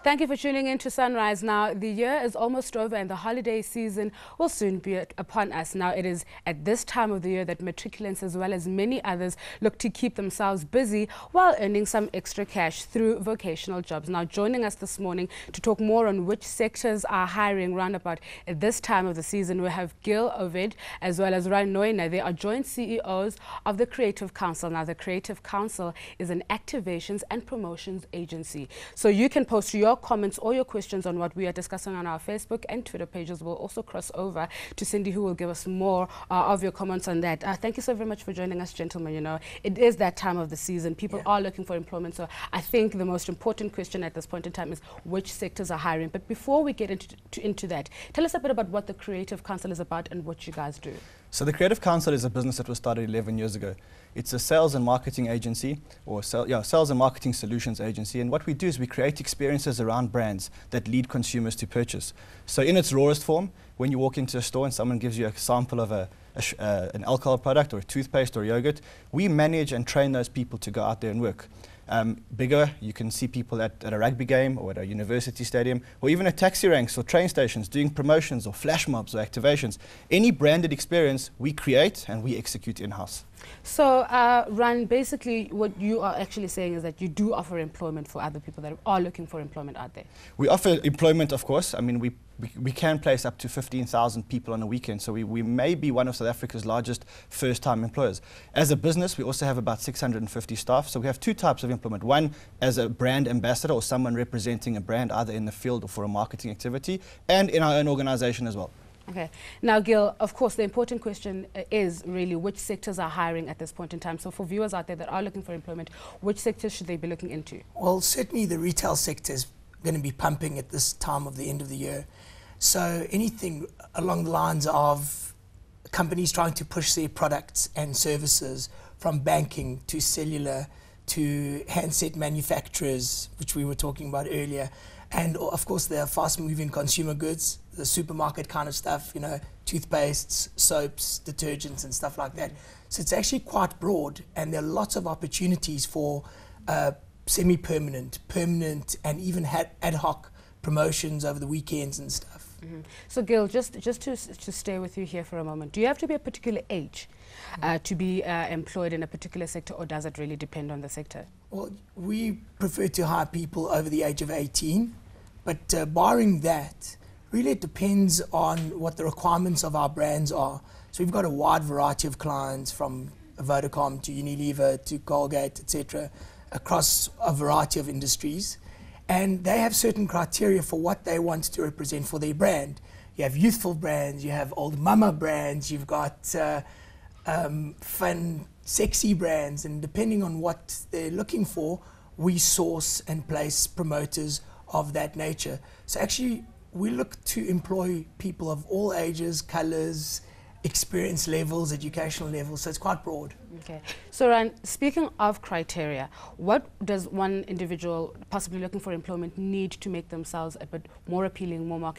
Thank you for tuning in to Sunrise. Now, the year is almost over and the holiday season will soon be upon us. Now, it is at this time of the year that matriculants as well as many others look to keep themselves busy while earning some extra cash through vocational jobs. Now, joining us this morning to talk more on which sectors are hiring roundabout at this time of the season, we have Gil Ovid as well as Ran Noina. They are joint CEOs of the Creative Counsel. Now, the Creative Counsel is an activations and promotions agency. So you can post your comments or your questions on what we are discussing on our Facebook and Twitter pages. We'll also cross over to Cindy, who will give us more of your comments on that. Thank you so very much for joining us, gentlemen. You know, it is that time of the season. People are looking for employment. So I think the most important question at this point in time is which sectors are hiring. But before we get into that, tell us a bit about what the Creative Counsel is about and what you guys do. So the Creative Counsel is a business that was started 11 years ago. It's a sales and marketing agency, or sales and marketing solutions agency. And what we do is we create experiences around brands that lead consumers to purchase. So in its rawest form, when you walk into a store and someone gives you a sample of an alcohol product or a toothpaste or yogurt, we manage and train those people to go out there and work. Bigger, you can see people at a rugby game or at a university stadium or even at taxi ranks or train stations doing promotions or flash mobs or activations. Any branded experience we create and we execute in-house. So, Ran, basically what you are actually saying is that you do offer employment for other people that are looking for employment out there. We offer employment, of course. I mean, we can place up to 15,000 people on a weekend, so we may be one of South Africa's largest first-time employers. As a business, we also have about 650 staff, so we have two types of employment. One as a brand ambassador or someone representing a brand either in the field or for a marketing activity, and in our own organization as well. Okay. Now, Gil, of course, the important question is really which sectors are hiring at this point in time. So for viewers out there that are looking for employment, which sectors should they be looking into? Well, certainly the retail sector is going to be pumping at this time of the end of the year. So anything along the lines of companies trying to push their products and services from banking to cellular to handset manufacturers, which we were talking about earlier, and of course the fast-moving consumer goods, the supermarket kind of stuff, you know, toothpastes, soaps, detergents and stuff like that. So it's actually quite broad, and there are lots of opportunities for semi-permanent, permanent and even ad hoc promotions over the weekends and stuff. Mm-hmm. So Gil, just to stay with you here for a moment, do you have to be a particular age to be employed in a particular sector, or does it really depend on the sector? Well, we prefer to hire people over the age of 18, but barring that, really it depends on what the requirements of our brands are. So we've got a wide variety of clients, from Vodacom to Unilever to Colgate, etc., across a variety of industries. And they have certain criteria for what they want to represent for their brand. You have youthful brands, you have old mama brands, you've got fun, sexy brands, and depending on what they're looking for, we source and place promoters of that nature. So actually, we look to employ people of all ages, colors, experience levels, educational levels, so it's quite broad. Okay. So Ran, speaking of criteria, what does one individual possibly looking for employment need to make themselves a bit more appealing, more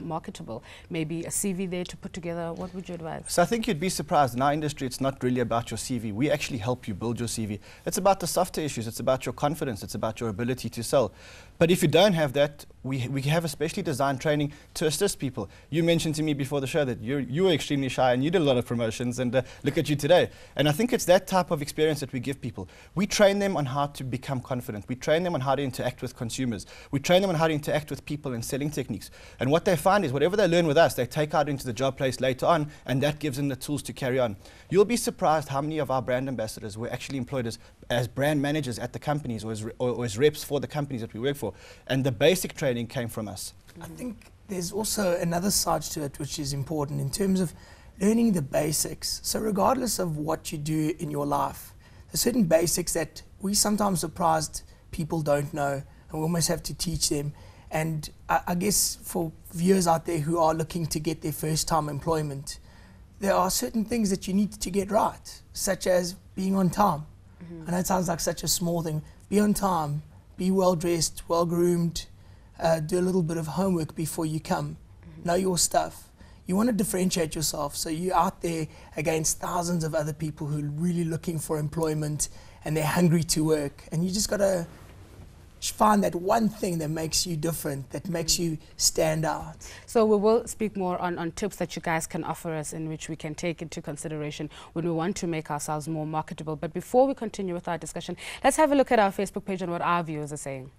marketable? Maybe a CV there to put together. What would you advise? So I think you'd be surprised. In our industry, it's not really about your CV. We actually help you build your CV. It's about the softer issues. It's about your confidence. It's about your ability to sell. But if you don't have that, we have a specially designed training to assist people. You mentioned to me before the show that you were extremely shy and you did a lot of promotions, and look at you today. And I think it's that type of experience that we give people. We train them on how to become confident. We train them on how to interact with consumers. We train them on how to interact with people and selling techniques. And what they find is whatever they learn with us, they take out into the job place later on, and that gives them the tools to carry on. You'll be surprised how many of our brand ambassadors were actually employed as brand managers at the companies or as reps for the companies that we work for. And the basic training came from us. I think there's also another side to it which is important in terms of learning the basics. So regardless of what you do in your life, there's certain basics that we sometimes surprised people don't know, and we almost have to teach them. And I guess for viewers out there who are looking to get their first time employment, there are certain things that you need to get right, such as being on time. I know it sounds like such a small thing. Be on time, be well dressed, well groomed, do a little bit of homework before you come, know your stuff. You want to differentiate yourself, so you're out there against thousands of other people who are really looking for employment and they're hungry to work, and you just got to find that one thing that makes you different, that makes you stand out. So we will speak more on tips that you guys can offer us in which we can take into consideration when we want to make ourselves more marketable. But before we continue with our discussion, let's have a look at our Facebook page and what our viewers are saying.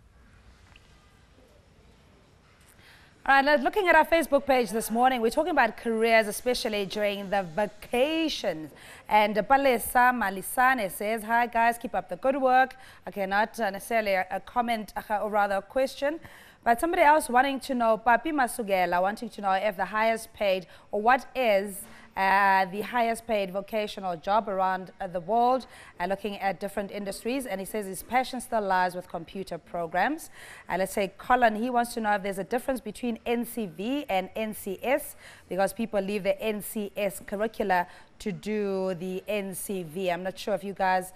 All right, looking at our Facebook page this morning, we're talking about careers, especially during the vacations. And Palesa Malisane says, hi guys, keep up the good work. Okay, not necessarily a comment, or rather a question, but somebody else wanting to know, Papi Masugela, wanting to know if the highest paid, or what is the highest paid vocational job around the world, looking at different industries. And he says his passion still lies with computer programs. Let's say Colin, he wants to know if there's a difference between NCV and NCS, because people leave the NCS curricula to do the NCV. I'm not sure if you guys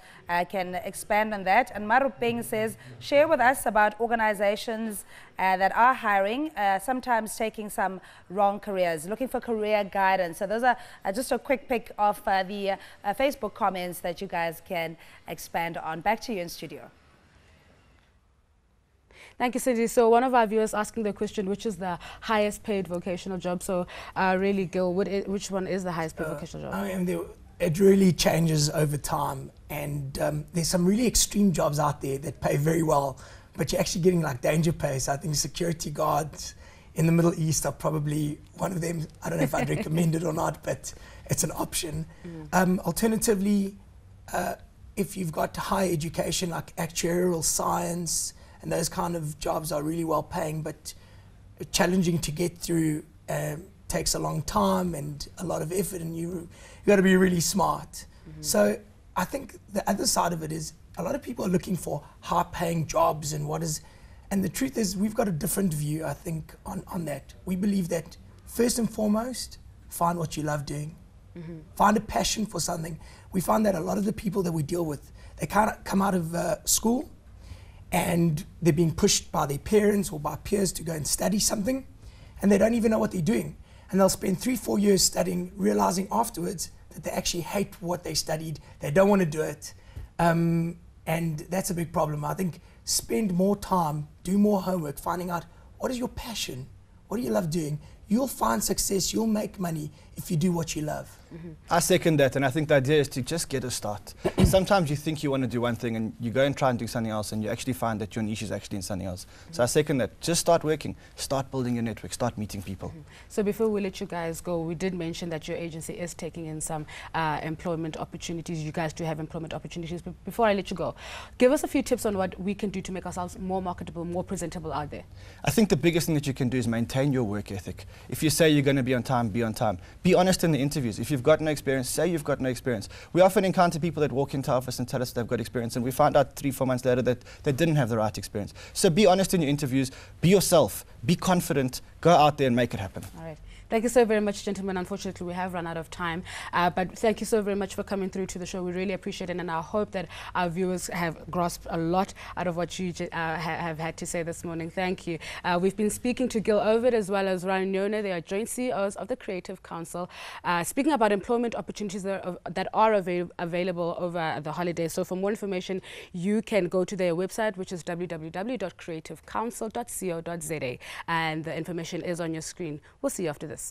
can expand on that. And Marupeng says, share with us about organizations that are hiring, sometimes taking some wrong careers, looking for career guidance. So those are just a quick pick of the Facebook comments that you guys can expand on. Back to you in studio. Thank you, Cindy. So one of our viewers asking the question, which is the highest paid vocational job? So really, Gil, which one is the highest paid vocational job? I mean, it really changes over time. And there's some really extreme jobs out there that pay very well, but you're actually getting like danger pay. So I think security guards in the Middle East are probably one of them. I don't know if I'd recommend it or not, but it's an option. Alternatively, if you've got higher education like actuarial science, and those kind of jobs are really well paying, but challenging to get through, takes a long time and a lot of effort, and you got to be really smart. So I think the other side of it is a lot of people are looking for high paying jobs and and the truth is we've got a different view, I think, on that. We believe that first and foremost, find what you love doing. Find a passion for something. We find that a lot of the people that we deal with, they kind of come out of school, and they're being pushed by their parents or by peers to go and study something, and they don't even know what they're doing. And they'll spend 3-4 years studying, realizing afterwards that they actually hate what they studied, they don't want to do it, and that's a big problem. I think spend more time, do more homework, finding out what is your passion, what do you love doing. You'll find success, you'll make money if you do what you love. I second that, and I think the idea is to just get a start. Sometimes you think you want to do one thing and you go and try and do something else, and you actually find that your niche is actually in something else. So I second that. Just start working, start building your network, start meeting people. So before we let you guys go, we did mention that your agency is taking in some employment opportunities. You guys do have employment opportunities. But before I let you go, give us a few tips on what we can do to make ourselves more marketable, more presentable out there. I think the biggest thing that you can do is maintain your work ethic. If you say you're going to be on time, be on time. Be honest in the interviews. If you've got no experience, say you've got no experience. We often encounter people that walk into our office and tell us they've got experience, and we find out 3-4 months later that they didn't have the right experience. So be honest in your interviews, be yourself, be confident, go out there and make it happen. All right. Thank you so very much, gentlemen. Unfortunately, we have run out of time, but thank you so very much for coming through to the show. We really appreciate it, and I hope that our viewers have grasped a lot out of what you have had to say this morning. Thank you. We've been speaking to Gil Ovid as well as Ryan Nyona. They are joint CEOs of the Creative Counsel, speaking about employment opportunities that are available over the holidays. So for more information, you can go to their website, which is www.creativecounsel.co.za, and the information is on your screen. We'll see you after this.